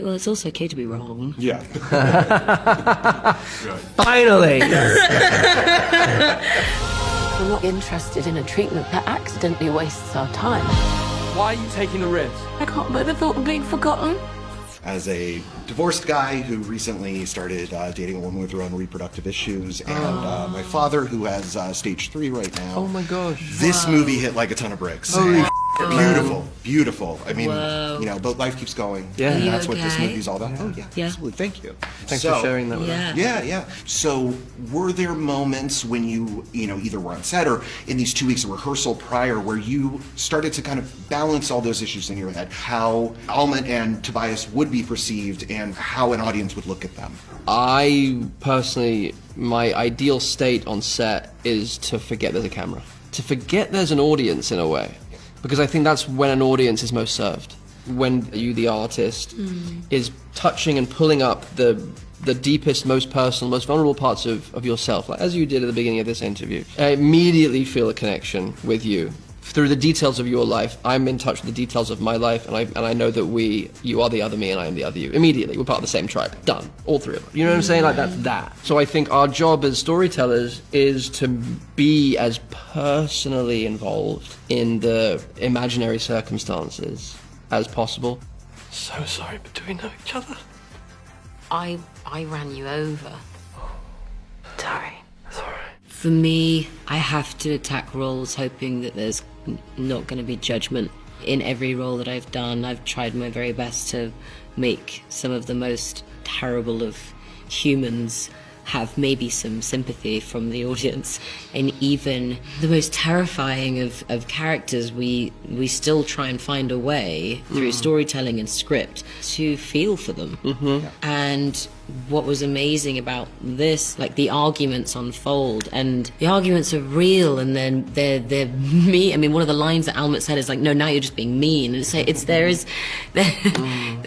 well, it's also okay to be wrong. Yeah. Finally! I'm not interested in a treatment that accidentally wastes our time. Why are you taking the risk? I can't bear the thought of being forgotten. As a divorced guy who recently started dating a woman with her own reproductive issues, and my father who has stage 3 right now. Oh my gosh. This movie hit like a ton of bricks. Holy Beautiful, beautiful. I mean, Whoa. you know, but life keeps going. Yeah. And You that's what this okay? movie's all about. Oh, yeah, absolutely. Thank you. Thanks for sharing that with us. Yeah. So, were there moments when you either were on set or in these 2 weeks of rehearsal prior where you started to kind of balance all those issues in your head? How Almut and Tobias would be perceived and how an audience would look at them? I personally, my ideal state on set is to forget there's a camera. To forget there's an audience in a way. Because I think that's when an audience is most served. When you, the artist, is touching and pulling up the deepest, most personal, most vulnerable parts of yourself, like as you did at the beginning of this interview. I immediately feel a connection with you. Through the details of your life, I'm in touch with the details of my life, and I know that you are the other me and I am the other you. Immediately, we're part of the same tribe. Done. All three of us. You know what I'm saying? Like, that's that. So I think our job as storytellers is to be as personally involved in the imaginary circumstances as possible. So sorry, but do we know each other? I ran you over. Sorry. Sorry. For me, I have to attack roles hoping that there's not going to be judgment. In every role that I've done, I've tried my very best to make some of the most terrible of humans have maybe some sympathy from the audience. And even the most terrifying of characters, we still try and find a way through storytelling and script to feel for them. And what was amazing about this, like the arguments unfold and the arguments are real, and then they're me. I mean, one of the lines that Almut said is like, no, now you're just being mean. And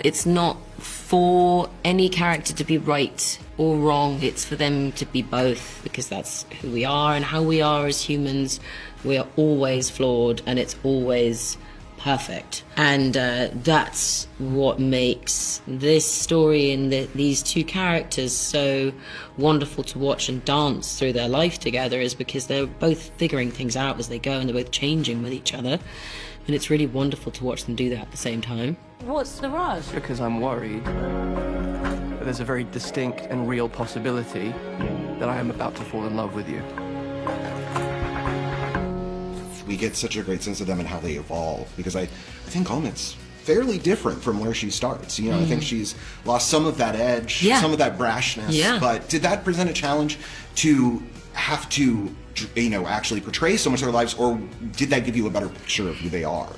it's not for any character to be right or wrong. It's for them to be both, because that's who we are and how we are as humans. We are always flawed and it's always perfect. And that's what makes this story and these two characters so wonderful to watch and dance through their life together, is because they're both figuring things out as they go and they're both changing with each other. And it's really wonderful to watch them do that at the same time. What's the rush? Because I'm worried that there's a very distinct and real possibility that I am about to fall in love with you. We get such a great sense of them and how they evolve, because I think Almut's fairly different from where she starts. You know, I think she's lost some of that edge, some of that brashness. But did that present a challenge to have to, actually portray so much of their lives, or did that give you a better picture of who they are?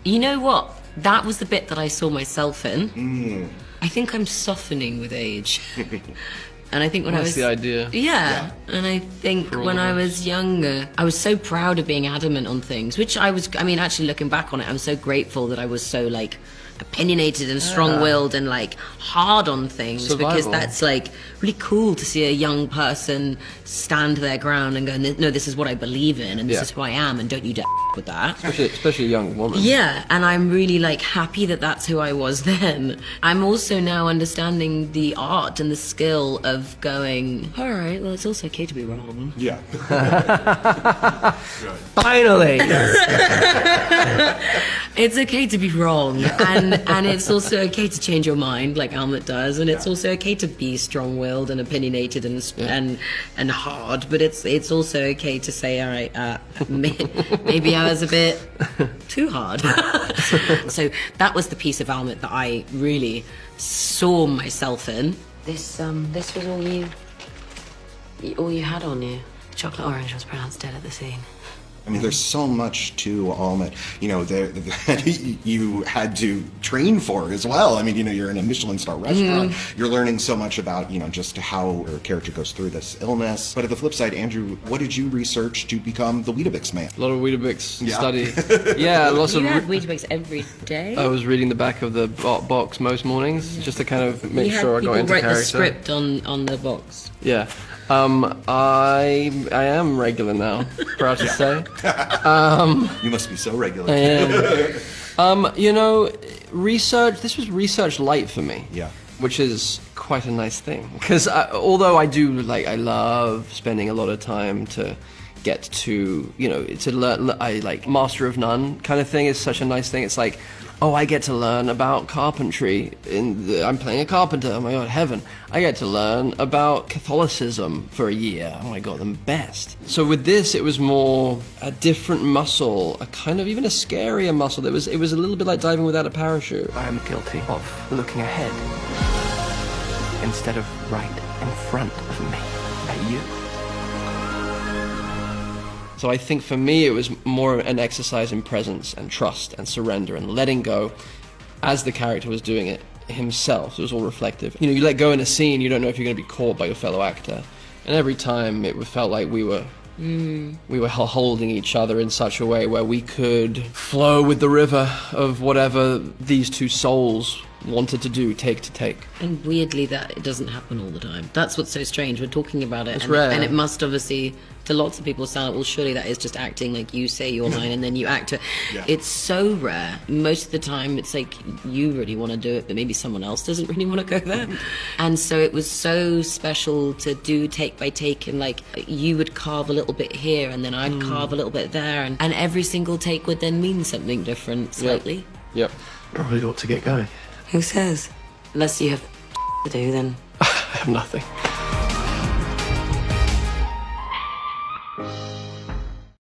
You know what? That was the bit that I saw myself in. I think I'm softening with age. And I think when That's the idea. Yeah. And I think when I was younger, I was so proud of being adamant on things, which actually looking back on it, I'm so grateful that I was so opinionated and strong-willed and hard on things. Survival. Because that's really cool to see a young person stand their ground and go, no, this is what I believe in and this is who I am, and don't you dare with that. Especially a young woman. Yeah, and I'm really happy that that's who I was then. I'm also now understanding the art and the skill of going, all right, well, it's also okay to be wrong. Yeah. Finally! It's okay to be wrong, and it's also okay to change your mind, like Almut does, and it's also okay to be strong-willed and opinionated and hard. But it's also okay to say, all right, maybe I was a bit too hard. So that was the piece of Almut that I really saw myself in. This was all you had on you. Chocolate orange was pronounced dead at the scene. I mean, there's so much to Almut, that you had to train for as well. I mean, you're in a Michelin star restaurant. You're learning so much about, just how your character goes through this illness. But at the flip side, Andrew, what did you research to become the Weetabix man? A lot of Weetabix study. Yeah, lots of... You had Weetabix every day? I was reading the back of the box most mornings, just to kind of make sure I got into character. You had people write the script on the box? Yeah. I am regular now, proud to say. You must be so regular. I am. research. This was research light for me. Yeah. Which is quite a nice thing, because although I do I love spending a lot of time to get to, you know, to learn. I like Master of None kind of thing is such a nice thing. It's like, oh, I get to learn about carpentry. I'm playing a carpenter. Oh my god, heaven! I get to learn about Catholicism for a year. Oh my god, the best. So with this, it was more a different muscle, a kind of even a scarier muscle. It was a little bit like diving without a parachute. I am guilty of looking ahead instead of right in front of me at you. So I think for me it was more an exercise in presence and trust and surrender and letting go as the character was doing it himself. It was all reflective. You know, you let go in a scene, you don't know if you're going to be caught by your fellow actor. And every time it felt like we were holding each other in such a way where we could flow with the river of whatever these two souls wanted to do, take to take. And weirdly, that it doesn't happen all the time. That's what's so strange. We're talking about it, It's rare. And it must obviously, to lots of people, sound, well, surely that is just acting, like you say your line and then you act it. Yeah. It's so rare. Most of the time, it's like you really want to do it, but maybe someone else doesn't really want to go there. And so it was so special to do take by take, and like you would carve a little bit here, and then I'd carve a little bit there, and every single take would then mean something different slightly. Yep. Probably ought to get going. Who says? Unless you have to do, then I have nothing.